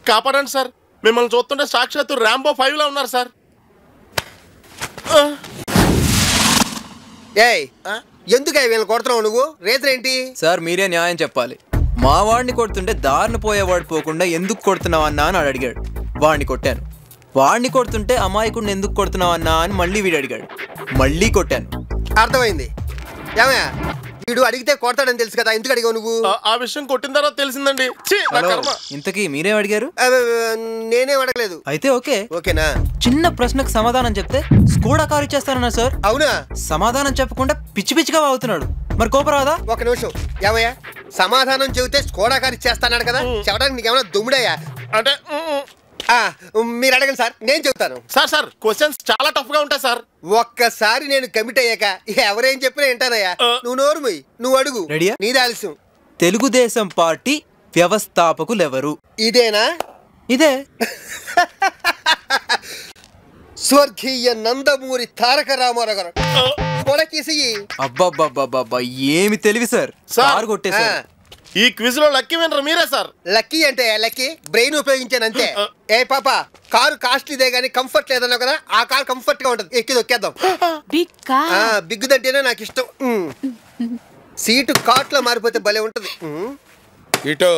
కాపాడండి సార్, మిమ్మల్ని చూస్తుంటే సాక్షాత్తు ర్యాంబో 5 లా ఉన్నారు సార్. ఏయ్ ఎందుకు వీళ్ళని కొడుతున్నావు నువ్వు? రేత్రి ఏంటి సార్? మీరే న్యాయం చెప్పాలి. మా వాడిని కొడుతుంటే దారిని పోయేవాడు పోకుండా ఎందుకు కొడుతున్నావు అన్నా అని అడిగాడు. వాడిని కొట్టాను. వాడిని కొడుతుంటే అమాయకుడిని ఎందుకు కొడుతున్నావు అన్నా అని మళ్ళీ వీడు అడిగాడు. మళ్ళీ కొట్టాను. అర్థమైంది. ఏమయ్యా వీడు అడిగితే కొడతాడని తెలుసు కదా, ఎందుకు అడిగావు నువ్వు? ఆ విషయం కొట్టిన తర్వాత తెలిసిందండి. ఇంతకీ మీరేం అడిగారు? నేనేం అడగలేదు. అయితే ఓకే. ఓకేనా? చిన్న ప్రశ్నకు సమాధానం చెప్తే స్కూడా కారు ఇచ్చేస్తానన్నా సార్. అవునా? సమాధానం చెప్పకుండా పిచ్చి పిచ్చిగా అవుతున్నాడు. మరి కోపరాదా? ఒక నిమిషం. ఏమయ్యా సమాధానం చెబితే స్కోడా కారు ఇచ్చేస్తాన్నాడు కదా, చెప్పడానికి నీకేమైనా దుమ్ముడయ్యా? అంటే మీరు అడగండి సార్, నేను చెబుతాను. సార్ క్వశ్చన్స్ చాలా టఫ్ గా ఉంటాయి సార్. ఒక్కసారి నేను కమిట్ అయ్యాక ఎవరేం చెప్పినా వింటానయ్యా. నువ్వు నోరు మూయి, నువ్వు అడుగు. రెడీయా? నీది ఆలస్యం. తెలుగుదేశం పార్టీ వ్యవస్థాపకులెవరు? ఇదేనా? ఇదే. స్వర్గీయ నందమూరి తారక రామారావు గారు. కొడకేసి. అబ్బబ్బబ్బబ్బబ్బా ఏమి తెలివి సార్. కారు కొట్టేశారు. ఈ క్విజ్ లో లక్కీ వినరు మీరే సార్. లక్కీ అంటే లక్కీ బ్రెయిన్ ఉపయోగించానంతే. ఏ పాప, కారు కాస్ట్లీదే గానీ కంఫర్ట్ లేదన్నావు కదా, ఆ కారు కంఫర్ట్ గా ఉంటది. ఎక్కి దొక్కేద్దాం. బిగ్గుదంటేనే నాకు ఇష్టం. సీటు కాట్ లో మారిపోతే భలే ఉంటది. ఇటో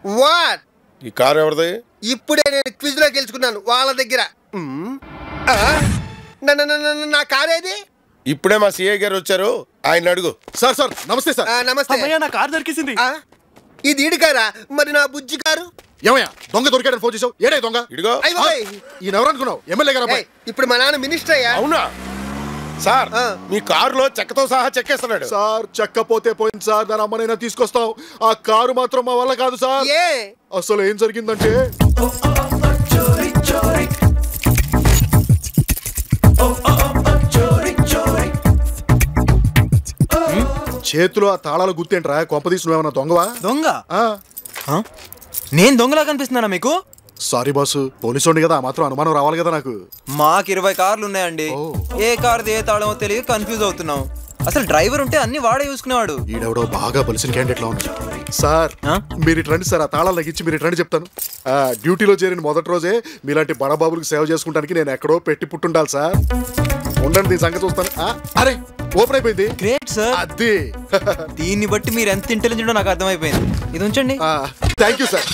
వాట్? ఈ కారు ఎవరిది? ఇప్పుడే నేను క్విజ్ లో గెలుచుకున్నాను వాళ్ళ దగ్గర. నా కారేది? ఇప్పుడే మా సిఐ గారు వచ్చారు, ఆయన అడుగు. సార్ నమస్తే సార్. నమస్తే. నా కారు దొరికేసింది. ఇది ఈడి కారా? మరి నా బుజ్జి కారు? ఏమయ్యా దొంగ దొరికాడని ఫోన్ చేసావు? ఏడే దొంగ? ఇడిగో. ఈయన ఎవరు అనుకున్నావు? ఎమ్మెల్యే గారు. ఇప్పుడు మా నాన్న మినిస్టర్ అయ్యా. అవునా సార్? మీ కారులో చెక్కతో సహా చెక్కేస్తున్నాడు సార్. చెక్కపోతే పోయింది సార్, దాని అమ్మనైనా తీసుకొస్తాం. ఆ కారు మాత్రం మా వల్ల కాదు సార్. అసలు ఏం జరిగిందంటే చేతిలో ఆ తాళాలు గుర్తేంట్రా? కొంపదీసి నువ్వేమన్నా దొంగవా? దొంగ? నేను దొంగలా కనిపిస్తున్నానా మీకు? సారీ బాసు, పోలీసు కదా, ఆ మాత్రం అనుమానం రావాలి కదా నాకు. మాకు 20 కార్లు ఉన్నాయండి. ఏ కారుది ఏ తాళమో తెలియక కన్ఫ్యూజ్ అవుతున్నాం. అసలు డ్రైవర్ ఉంటే అన్ని వాడే చూసుకునేవాడు. ఈడెవడో బాగా బలిసిన క్యాండిడేట్ లా ఉన్నాడు. సార్ మీరు ఇటు రండి సార్, ఆ తాళాలు తగ్గించి మీరు ఇటు రండి చెప్తాను. డ్యూటీలో చేరిన మొదటి రోజే మీలాంటి బడబాబులకు సేవ చేసుకుంటానికి నేను ఎక్కడో పెట్టి పుట్టుండాలి సార్. ఉండండి, దీని సంగతి చూస్తాను. అరే ఓపెన్ అయిపోయింది. Great sir. అది దీన్ని బట్టి మీరు ఎంత ఇంటెలిజెంటో నాకు అర్థమైపోయింది. ఇది ఉంచండి. Thank you sir.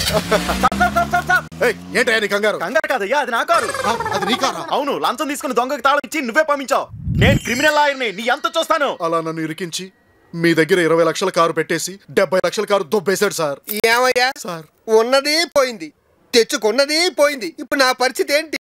ఏంటయ్యా నీ కంగారు? కంగారు కాదయ్యా, అది నా కారు. అది నీ కారా? అవును, లంచం తీసుకుని దొంగకి తాళం ఇచ్చి నువ్వే పంపించావు. నేను క్రిమినల్ లాయర్ని, నీ ఎంత చూస్తాను. అలా నన్ను ఇరికించి మీ దగ్గర 20 లక్షల కారు పెట్టేసి 70 లక్షల కారు దొబ్బేశాడు సార్. ఏమయ్యా సార్? ఉన్నది పోయింది, తెచ్చుకున్నది పోయింది. ఇప్పుడు నా పరిస్థితి ఏంటి?